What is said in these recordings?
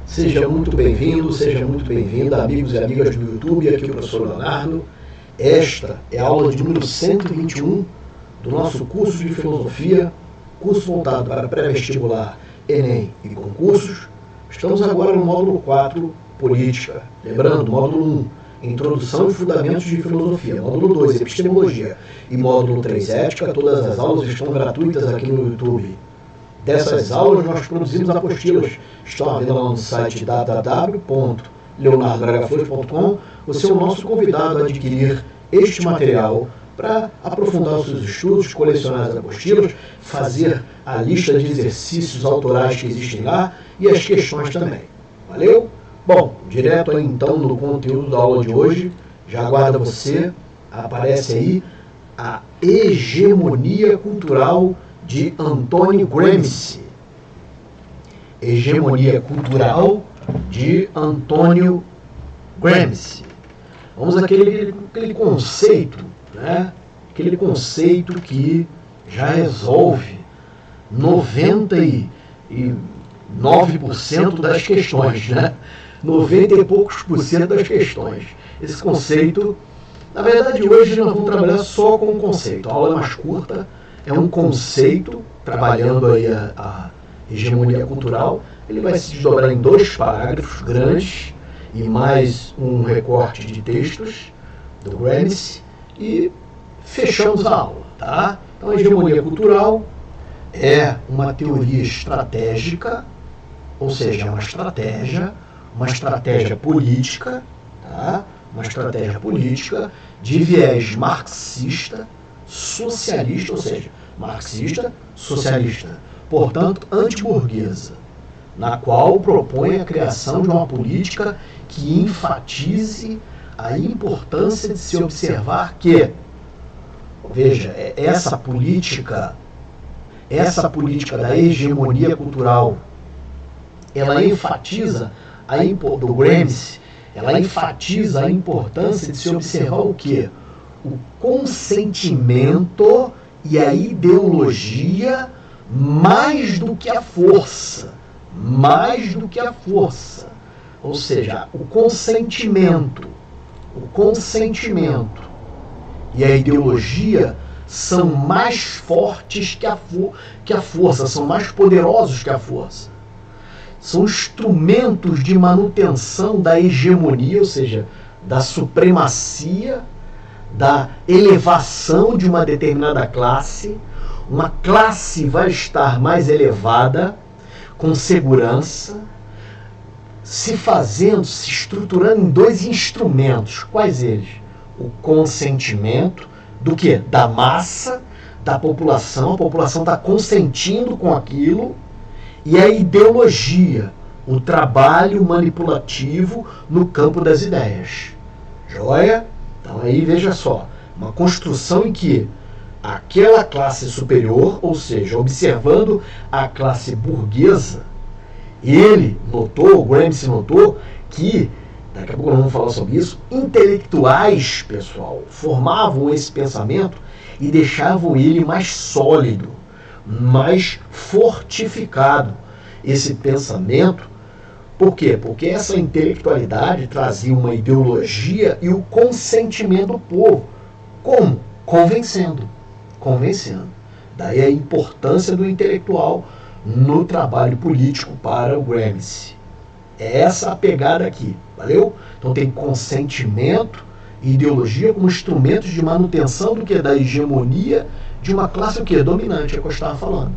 Seja muito bem-vindo, seja muito bem-vinda, amigos e amigas do YouTube, aqui o professor Leonardo. Esta é a aula de número 121 do nosso curso de filosofia, curso voltado para pré-vestibular, Enem e concursos. Estamos agora no módulo 4, Política. Lembrando, módulo 1, Introdução e Fundamentos de Filosofia. Módulo 2, Epistemologia. E módulo 3, Ética. Todas as aulas estão gratuitas aqui no YouTube. Dessas aulas nós produzimos apostilas. Estão à venda lá no site www.leonardograflores.com. Você é o nosso convidado a adquirir este material para aprofundar os seus estudos, colecionar as apostilas, fazer a lista de exercícios autorais que existem lá e as questões também. Valeu? Bom, direto aí então no conteúdo da aula de hoje, já aguarda você, aparece aí a hegemonia cultural de Antônio Gramsci. Hegemonia cultural de Antônio Gramsci. Vamos àquele conceito, né? Aquele conceito que já resolve 99% das questões, né? 90 e poucos por cento das questões. Esse conceito, na verdade, hoje nós vamos trabalhar só com o conceito. A aula é mais curta, é um conceito, trabalhando aí a hegemonia cultural. Ele vai se desdobrar em 2 parágrafos grandes e mais um recorte de textos do Gramsci e fechamos a aula, tá? Então, a hegemonia cultural é uma teoria estratégica, ou seja, uma estratégia política, tá? Uma estratégia política de viés marxista, socialista, ou seja, marxista, socialista, portanto, antiburguesa, na qual propõe a criação de uma política que enfatize a importância de se observar que, veja, essa política da hegemonia cultural, ela enfatiza do Gramsci, ela enfatiza a importância de se observar o quê? O consentimento e a ideologia mais do que a força. Ou seja, o consentimento e a ideologia são mais fortes que a força, são mais poderosos que a força. São instrumentos de manutenção da hegemonia, ou seja, da supremacia, da elevação de uma determinada classe. Uma classe vai estar mais elevada, com segurança, se estruturando em 2 instrumentos. Quais eles? O consentimento do quê? Da massa, da população. A população está consentindo com aquilo. E a ideologia, o trabalho manipulativo no campo das ideias. Joia? Então aí veja só, uma construção em que aquela classe superior, ou seja, observando a classe burguesa, o Gramsci notou que, daqui a pouco nós vamos falar sobre isso, intelectuais, pessoal, formavam esse pensamento e deixavam ele mais sólido, mais fortificado. Esse pensamento, por quê? Porque essa intelectualidade trazia uma ideologia e o consentimento do povo. Como? Convencendo. Daí a importância do intelectual no trabalho político para o Gramsci. É essa a pegada aqui, valeu? Então tem consentimento e ideologia como instrumentos de manutenção do que? Da hegemonia de uma classe o que? Dominante, é o que eu estava falando.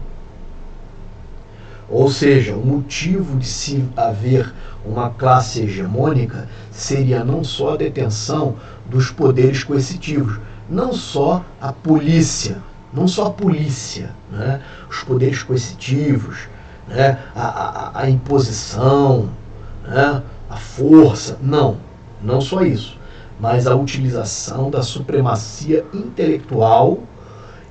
Ou seja, o motivo de se haver uma classe hegemônica seria não só a detenção dos poderes coercitivos, não só a polícia, né? Os poderes coercitivos, né? a imposição, né? A força, não só isso, mas a utilização da supremacia intelectual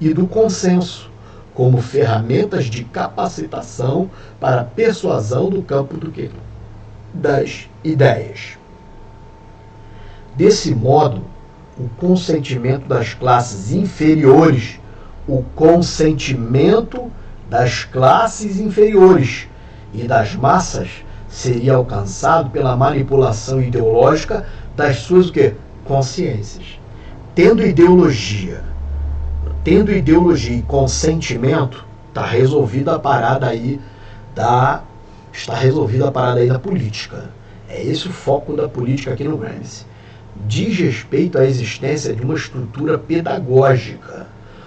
e do consenso como ferramentas de capacitação para a persuasão do campo do quê? Das ideias. Desse modo, o consentimento das classes inferiores e das massas seria alcançado pela manipulação ideológica das suas o quê? Consciências. Tendo ideologia e consentimento, está resolvida a parada aí da política. É esse o foco da política aqui no Gramsci. Diz respeito à existência de uma estrutura pedagógica.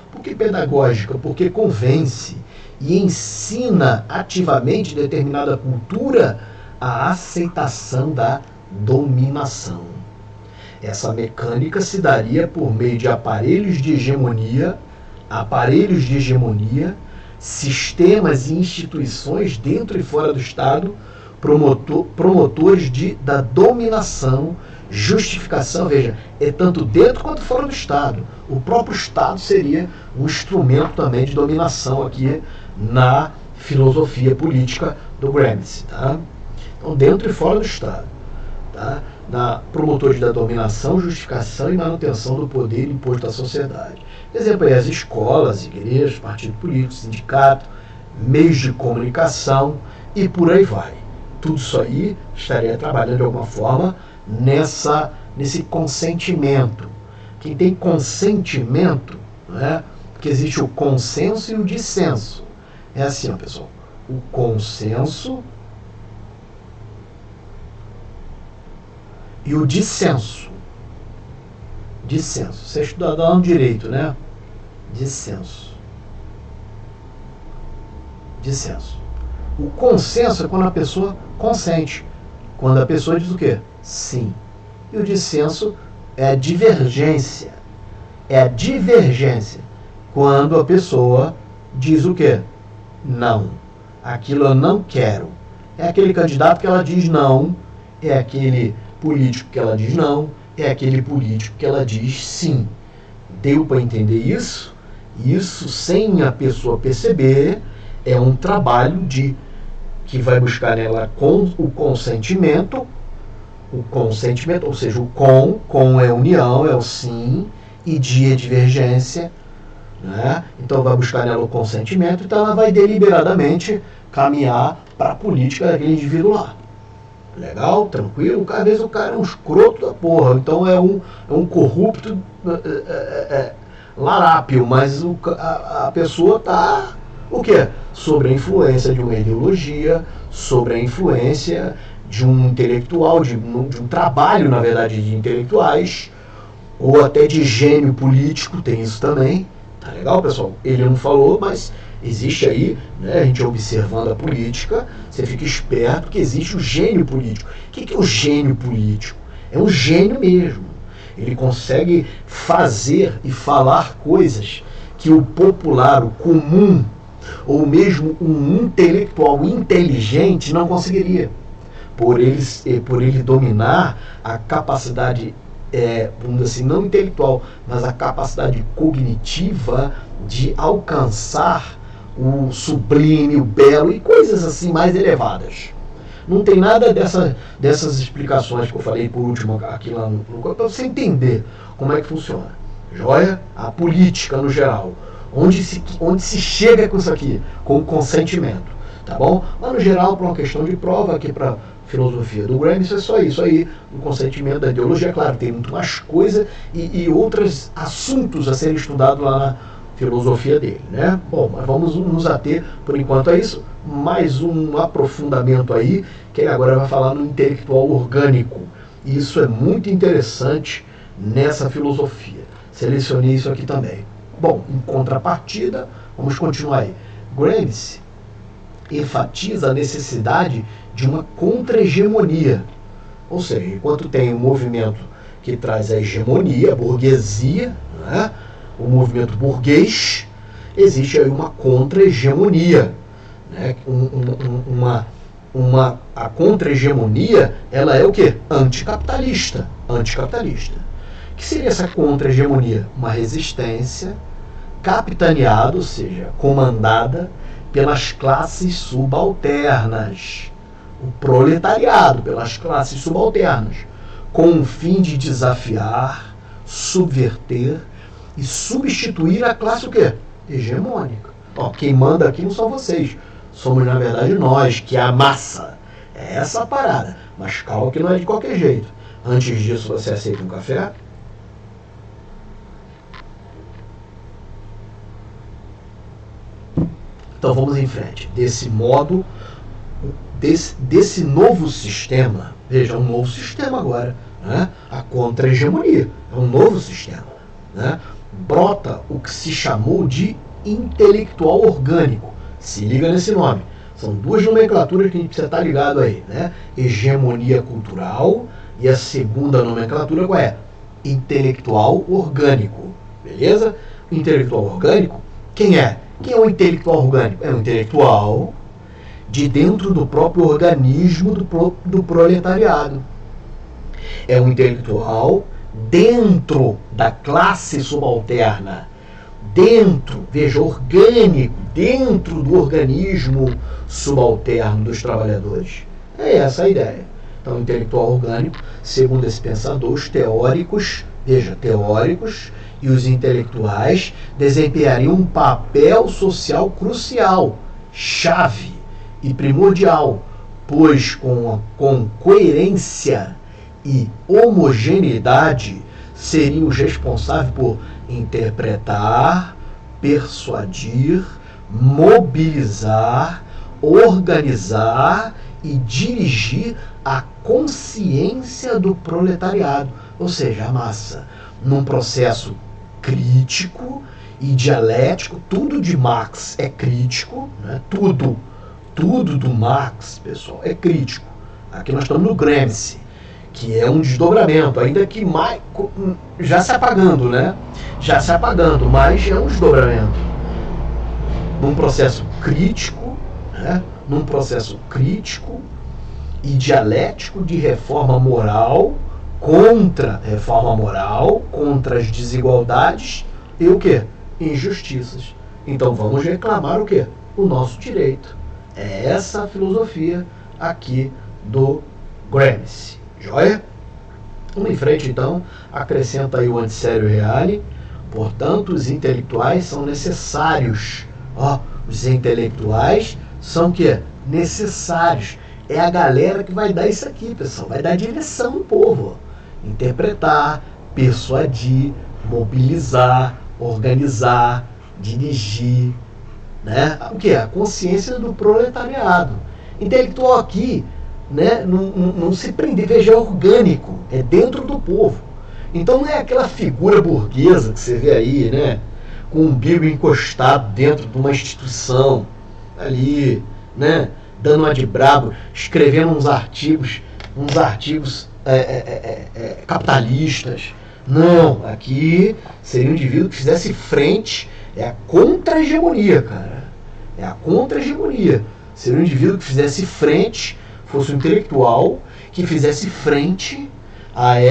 Por que pedagógica? Porque convence e ensina ativamente determinada cultura a aceitação da dominação. Essa mecânica se daria por meio de aparelhos de hegemonia, sistemas e instituições dentro e fora do Estado, promotores da dominação, justificação, veja, é tanto dentro quanto fora do Estado. O próprio Estado seria um instrumento também de dominação aqui na filosofia política do Gramsci. Tá? Então, dentro e fora do Estado. Tá? Promotores da dominação, justificação e manutenção do poder imposto à sociedade. Exemplo aí, as escolas, igrejas, partidos políticos, sindicatos, meios de comunicação e por aí vai. Tudo isso aí estaria trabalhando de alguma forma nesse consentimento. Quem tem consentimento, né, porque existe o consenso e o dissenso. É assim, ó, pessoal. O consenso e o dissenso. Dissenso. Você estuda lá no direito, né? Dissenso. Dissenso. O consenso é quando a pessoa consente. Quando a pessoa diz o quê? Sim. E o dissenso é a divergência. É a divergência. Quando a pessoa diz o quê? Não. Aquilo eu não quero. É aquele candidato que ela diz não. É aquele político que ela diz não. É aquele político que ela diz sim. Deu para entender isso? Isso, sem a pessoa perceber, é um trabalho que vai buscar nela com o consentimento, ou seja, o com é união, é o sim, e é divergência, né? Então vai buscar nela o consentimento, então ela vai deliberadamente caminhar para a política daquele indivíduo lá. Legal, tranquilo, às vezes o cara é um escroto da porra, então é um corrupto larápio, mas a pessoa está, o quê? Sobre a influência de uma ideologia, sobre a influência de um intelectual, de um trabalho, na verdade, de intelectuais, ou até de gênio político, tem isso também. Tá legal, pessoal? Ele não falou, mas existe aí, né, a gente observando a política, você fica esperto que existe o gênio político. O que é o gênio político? É um gênio mesmo. Ele consegue fazer e falar coisas que o popular, o comum, ou mesmo um intelectual inteligente não conseguiria. Por ele dominar a capacidade, vamos dizer assim, não intelectual, mas a capacidade cognitiva de alcançar o sublime, o belo e coisas assim mais elevadas. Não tem nada dessas explicações que eu falei por último aqui lá no para você entender como é que funciona. Joia? A política no geral. Onde se chega com isso aqui? Com o consentimento. Tá bom? Mas no geral, para uma questão de prova aqui para filosofia do Gramsci, é só isso aí. O consentimento da ideologia, claro, tem muito mais coisa e outros assuntos a serem estudados lá na filosofia dele, né? Bom, mas vamos nos ater por enquanto a isso. Mais um aprofundamento aí, que ele agora vai falar no intelectual orgânico. E isso é muito interessante nessa filosofia. Selecionei isso aqui também. Bom, em contrapartida, vamos continuar aí. Gramsci enfatiza a necessidade de uma contra-hegemonia. Ou seja, enquanto tem um movimento que traz a hegemonia, a burguesia, né? O movimento burguês, existe aí uma contra-hegemonia. Né? A contra-hegemonia, ela é o quê? Anticapitalista. Anticapitalista. O que seria essa contra-hegemonia? Uma resistência capitaneada, ou seja, comandada pelas classes subalternas. O proletariado, pelas classes subalternas, com o fim de desafiar, subverter e substituir a classe o quê? Hegemônica. Ó, quem manda aqui não são vocês, somos na verdade nós, que é a massa. É essa a parada. Mas calma que não é de qualquer jeito. Antes disso, você aceita um café? Então vamos em frente. Desse modo, desse novo sistema, veja, um novo sistema agora, né? A contra-hegemonia, é um novo sistema, né? Brota o que se chamou de intelectual orgânico. Se liga nesse nome. São duas nomenclaturas que a gente precisa estar ligado aí, né? Hegemonia cultural e a segunda nomenclatura qual é? Intelectual orgânico. Beleza? Intelectual orgânico, quem é? Quem é o intelectual orgânico? É um intelectual de dentro do próprio organismo do proletariado. É um intelectual dentro da classe subalterna, dentro, veja, orgânico, dentro do organismo subalterno dos trabalhadores. É essa a ideia. Então, intelectual orgânico, segundo esse pensador, os teóricos, veja, teóricos e os intelectuais desempenhariam um papel social crucial, chave e primordial, pois com coerência e homogeneidade seriam os responsáveis por interpretar, persuadir, mobilizar, organizar e dirigir a consciência do proletariado, ou seja, a massa, num processo crítico e dialético. Tudo de Marx é crítico, né? Tudo do Marx, pessoal, é crítico. Aqui nós estamos no Gramsci, que é um desdobramento, ainda que mais, já se apagando, né? Já se apagando, mas é um desdobramento. Num processo crítico, né? Num processo crítico e dialético de reforma moral, contra as desigualdades e o quê? Injustiças. Então vamos reclamar o quê? O nosso direito. É essa a filosofia aqui do Gramsci. Joia? Vamos em frente então, acrescenta aí o Antissério Reale. Portanto, os intelectuais são necessários. Os intelectuais são o quê? Necessários. É a galera que vai dar isso aqui, pessoal. Vai dar direção no povo. Interpretar, persuadir, mobilizar, organizar, dirigir, né? O que é? A consciência do proletariado. Intelectual aqui, né? Não se prende, veja, é orgânico, é dentro do povo. Então não é aquela figura burguesa que você vê aí, né? Com o umbigo encostado dentro de uma instituição, ali, né? Dando uma de brabo, escrevendo uns artigos capitalistas. Não, aqui seria um indivíduo que fizesse frente, é a contra-hegemonia, cara. É a contra-hegemonia. Seria um indivíduo que fizesse frente, fosse um intelectual, que fizesse frente a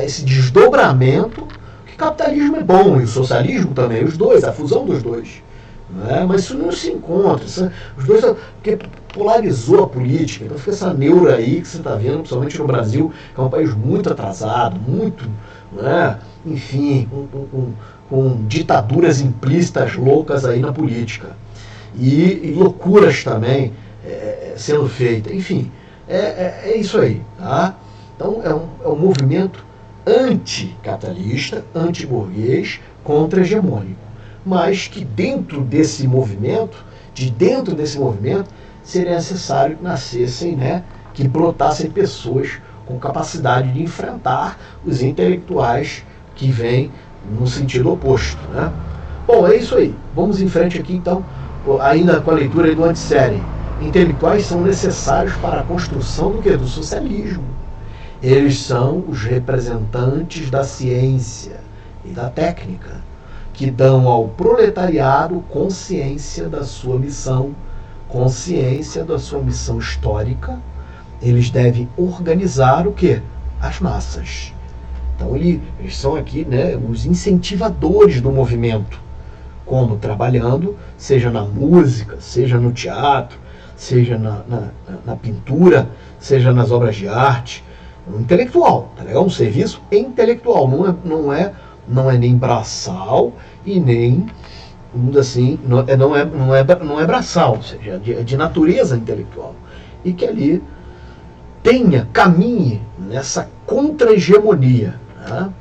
esse desdobramento, que o capitalismo é bom, e o socialismo também, os dois, a fusão dos dois. Né? Mas isso não se encontra. Os dois, porque polarizou a política. Então fica essa neura aí que você está vendo, principalmente no Brasil, que é um país muito atrasado, muito, né? Enfim, com ditaduras implícitas loucas aí na política. E loucuras também sendo feitas. Enfim, é isso aí. Tá? Então é um movimento anticapitalista, antiburguês, contra-hegemônico. Mas que dentro desse movimento, seria necessário que nascessem, né, que brotassem pessoas com capacidade de enfrentar os intelectuais que vêm no sentido oposto. Né? Bom, é isso aí. Vamos em frente aqui, então, ainda com a leitura do Antissérie. Intelectuais são necessários para a construção do quê? Do socialismo. Eles são os representantes da ciência e da técnica, que dão ao proletariado consciência da sua missão histórica. Eles devem organizar o quê? As massas. Então eles são aqui, né, os incentivadores do movimento, como trabalhando, seja na música, seja no teatro, seja na pintura, seja nas obras de arte. Um intelectual, tá legal? Um serviço intelectual, não é nem braçal e nem, assim, não é braçal, ou seja, de natureza intelectual. e que ali caminhe nessa contra-hegemonia. Né?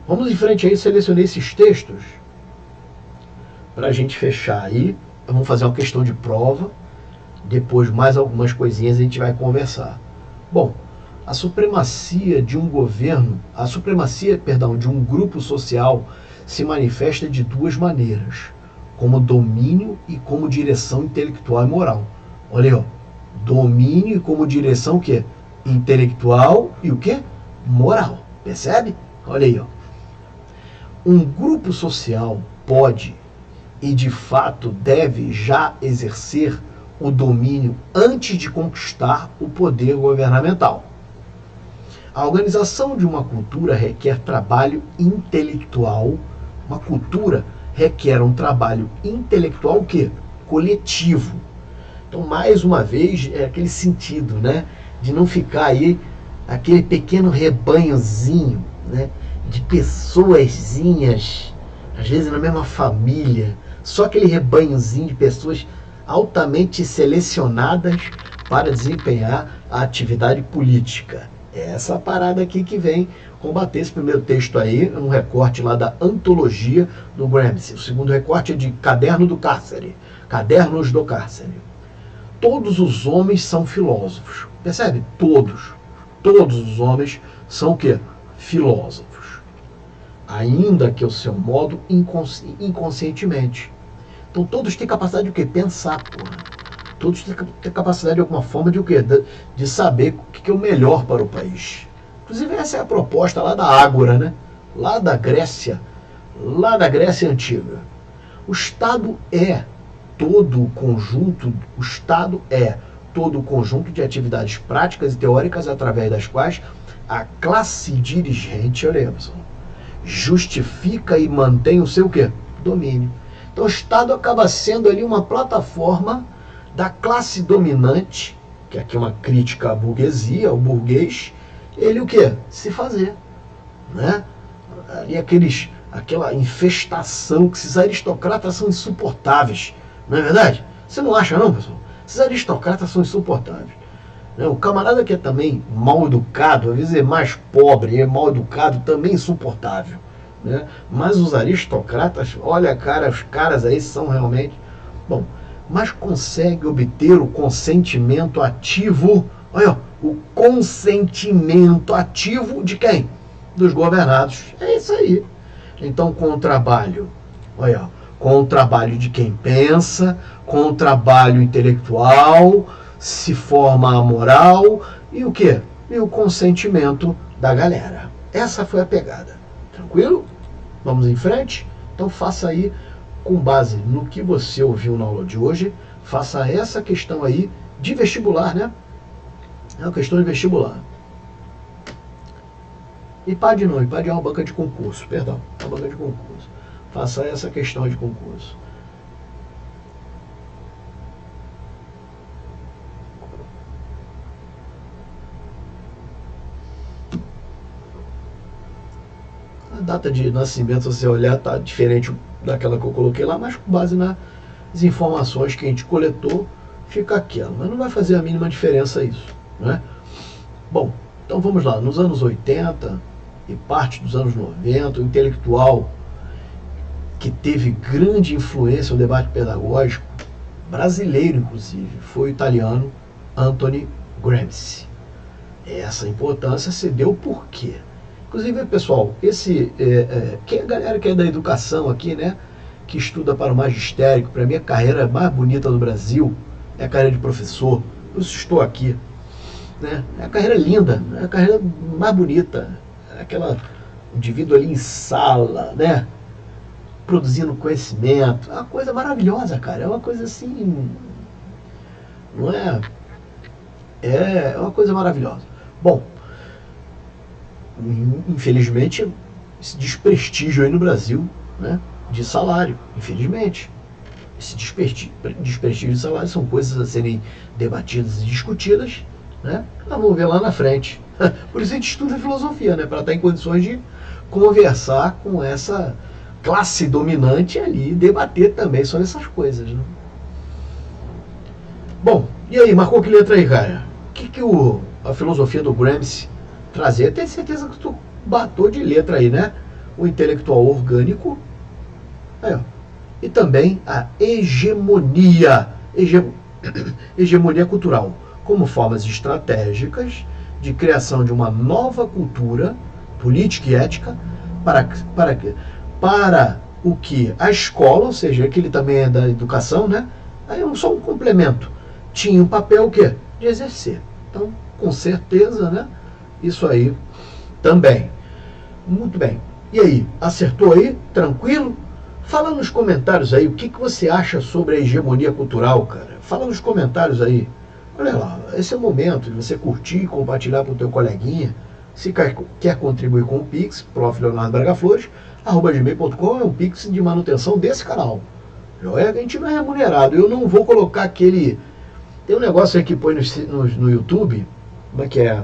Vamos em frente aí, selecionei esses textos para a gente fechar aí. Vamos fazer uma questão de prova, depois mais algumas coisinhas a gente vai conversar. Bom, a supremacia de um governo, de um grupo social se manifesta de duas maneiras, como domínio e como direção intelectual e moral. Olha aí, ó, domínio e como direção o quê? Intelectual e o quê? Moral. Percebe? Olha aí, ó. Um grupo social pode e de fato deve já exercer o domínio antes de conquistar o poder governamental. A organização de uma cultura requer trabalho intelectual. Uma cultura requer um trabalho intelectual o quê? Coletivo. Então, mais uma vez, é aquele sentido, né? De não ficar aí aquele pequeno rebanhozinho, né? De pessoazinhas, às vezes na mesma família, só aquele rebanhozinho de pessoas altamente selecionadas para desempenhar a atividade política. É essa parada aqui que vem combater. Esse primeiro texto aí, um recorte lá da Antologia do Gramsci. O segundo recorte é de Cadernos do Cárcere. Todos os homens são filósofos. Percebe? Todos os homens são o quê? Filósofos. Ainda que o seu modo inconscientemente. Então todos têm capacidade de o quê? Pensar, porra. Todos têm capacidade de alguma forma de o quê? De saber o que é o melhor para o país. Inclusive essa é a proposta lá da Ágora, né? Lá da Grécia Antiga. O Estado é todo o conjunto de atividades práticas e teóricas através das quais a classe dirigente, olha aí, pessoal, justifica e mantém o seu quê? Domínio. Então o Estado acaba sendo ali uma plataforma da classe dominante, que aqui é uma crítica à burguesia, ao burguês, ele o quê? Se fazer. Né? Ali aquela infestação, que esses aristocratas são insuportáveis. Não é verdade? Você não acha não, pessoal? Esses aristocratas são insuportáveis. Né? O camarada que é também mal educado, às vezes é mais pobre, é mal educado, também insuportável. Né? Mas os aristocratas, olha, cara, os caras aí são realmente... Bom, mas consegue obter o consentimento ativo, olha, o consentimento ativo de quem? Dos governados. É isso aí. Então, com o trabalho, olha, com o trabalho de quem pensa, com o trabalho intelectual, se forma a moral e o quê? E o consentimento da galera. Essa foi a pegada. Tranquilo? Vamos em frente? Então faça aí, com base no que você ouviu na aula de hoje, faça essa questão aí de vestibular, né? É uma questão de vestibular. IPAD é uma banca de concurso, perdão, uma banca de concurso. Faça essa questão de concurso. A data de nascimento, se você olhar, está diferente daquela que eu coloquei lá, mas com base nas informações que a gente coletou, fica aquela. Mas não vai fazer a mínima diferença isso, né? Bom, então vamos lá. Nos anos 80 e parte dos anos 90, o intelectual que teve grande influência no debate pedagógico, brasileiro inclusive, foi o italiano Anthony Gramsci. Essa importância se deu por quê? Inclusive, pessoal, que a galera que é da educação aqui, né, que estuda para o magistério, para mim a carreira mais bonita do Brasil é a carreira de professor. Eu estou aqui, né? É a carreira linda, é a carreira mais bonita, é aquela indivíduo ali em sala, né, produzindo conhecimento. É uma coisa maravilhosa, cara. É uma coisa assim, não é? É uma coisa maravilhosa. Bom, infelizmente, esse desprestígio aí no Brasil, né, de salário, infelizmente. Esse desprestígio de salário são coisas a serem debatidas e discutidas, né? Nós vamos ver lá na frente. Por isso a gente estuda filosofia, né, para estar em condições de conversar com essa classe dominante ali e debater também sobre essas coisas, né? Bom, E aí, marcou que letra aí, cara? O que a filosofia do Gramsci trazia? Tenho certeza que tu batou de letra aí, né? O intelectual orgânico. Aí, ó. E também a hegemonia. Hegemonia cultural, como formas estratégicas de criação de uma nova cultura política e ética para o que a escola, ou seja, aquele também é da educação, né? Aí é só um complemento. Tinha o papel o quê? De exercer. Então, com certeza, né? Isso aí também. Muito bem. E aí, acertou aí? Tranquilo? Fala nos comentários aí o que você acha sobre a hegemonia cultural, cara. Fala nos comentários aí. Olha lá, esse é o momento de você curtir e compartilhar com o teu coleguinha. Se quer contribuir com o Pix, prof.leonardo.bragaflores@gmail.com, é um Pix de manutenção desse canal. A gente não é remunerado. Eu não vou colocar aquele... Tem um negócio aí que põe no YouTube, como é que é?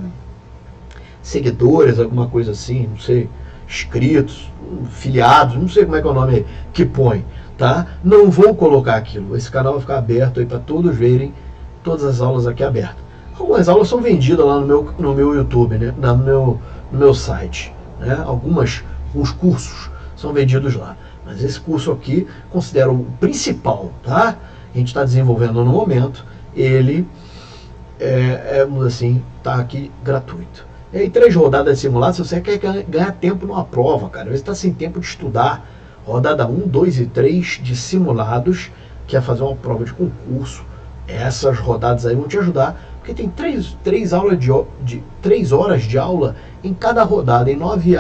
Seguidores, alguma coisa assim, não sei, inscritos, filiados, não sei como é que é o nome aí, que põe, tá? Não vou colocar aquilo. Esse canal vai ficar aberto aí para todos verem todas as aulas aqui abertas. Algumas aulas são vendidas lá no meu YouTube, né? No meu site, né? Alguns cursos são vendidos lá. Mas esse curso aqui considero o principal, tá? A gente está desenvolvendo no momento. Ele assim, tá aqui gratuito. E aí, 3 rodadas simuladas, se você quer ganhar tempo numa prova, cara, às vezes está sem tempo de estudar, rodada 1, 2 e 3 de simulados, quer fazer uma prova de concurso, essas rodadas aí vão te ajudar, porque tem 3 horas de aula em cada rodada. Em 9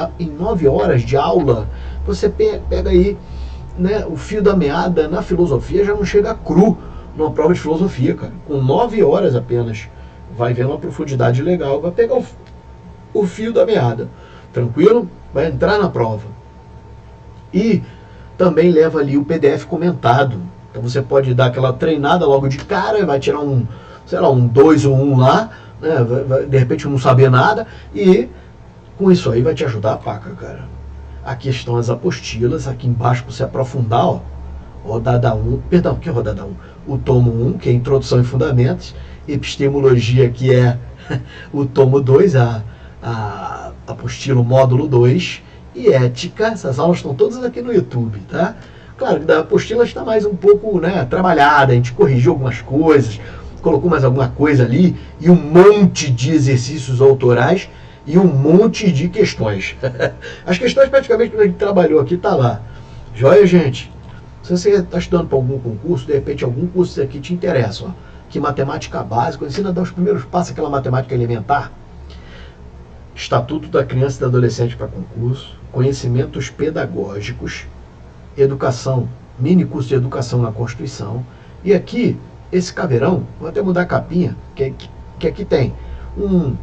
horas de aula, você pega aí, né, o fio da meada na filosofia, já não chega cru numa prova de filosofia, cara. Com 9 horas apenas, vai ver uma profundidade legal, vai pegar o fio da meada, tranquilo? Vai entrar na prova. E também leva ali o PDF comentado. Então você pode dar aquela treinada logo de cara, vai tirar um 2 ou 1 lá, né? Vai, de repente não saber nada, e com isso aí vai te ajudar a paca, cara. Aqui estão as apostilas, aqui embaixo para você aprofundar, ó. Rodada 1, perdão, que é rodada 1? O tomo 1, que é Introdução e Fundamentos, Epistemologia, que é o tomo 2, a apostila módulo 2, e Ética. Essas aulas estão todas aqui no YouTube, tá? Claro que da apostila está mais um pouco, né, trabalhada, a gente corrigiu algumas coisas, colocou mais alguma coisa ali, e um monte de exercícios autorais e um monte de questões. As questões praticamente que a gente trabalhou aqui tá lá. Joia, gente? Se você está estudando para algum concurso, de repente algum curso aqui te interessa, ó, que matemática básica, ensina a dar os primeiros passos àquela matemática elementar. Estatuto da Criança e do Adolescente para concurso, conhecimentos pedagógicos, educação, mini curso de educação na Constituição. E aqui, esse caveirão, vou até mudar a capinha, que aqui tem um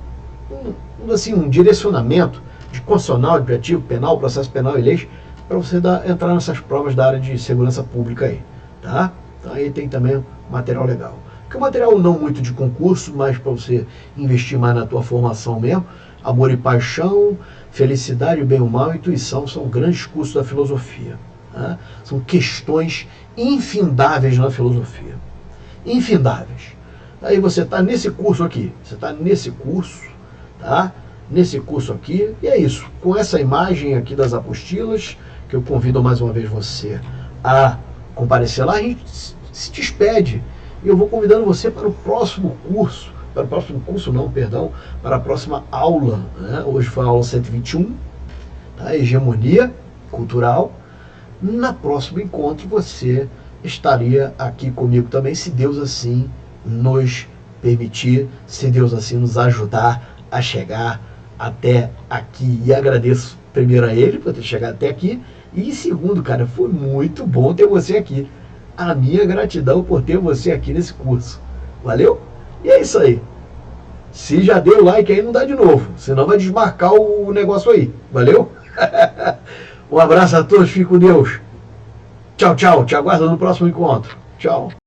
direcionamento de constitucional, administrativo, penal, processo penal e leis, para você entrar nessas provas da área de segurança pública aí, tá? Então aí tem também material legal. Que é um material não muito de concurso, mas para você investir mais na tua formação mesmo. Amor e Paixão, Felicidade, o Bem e o Mal, Intuição, são grandes cursos da filosofia. Tá? São questões infindáveis na filosofia. Infindáveis. Aí você está nesse curso aqui, você está nesse curso, tá? Nesse curso aqui, e é isso. Com essa imagem aqui das apostilas, que eu convido mais uma vez você a comparecer lá, a gente se despede. E eu vou convidando você para o próximo curso, para a próxima aula, né? Hoje foi a aula 121, tá? Hegemonia cultural. Na próximo encontro você estaria aqui comigo também, se Deus assim nos permitir, se Deus assim nos ajudar a chegar até aqui. E agradeço primeiro a ele por ter chegado até aqui, e segundo, cara, foi muito bom ter você aqui. A minha gratidão por ter você aqui nesse curso. Valeu? E é isso aí. Se já deu like aí, não dá de novo, senão vai desmarcar o negócio aí. Valeu? Um abraço a todos, fique com Deus. Tchau, tchau. Te aguardo no próximo encontro. Tchau.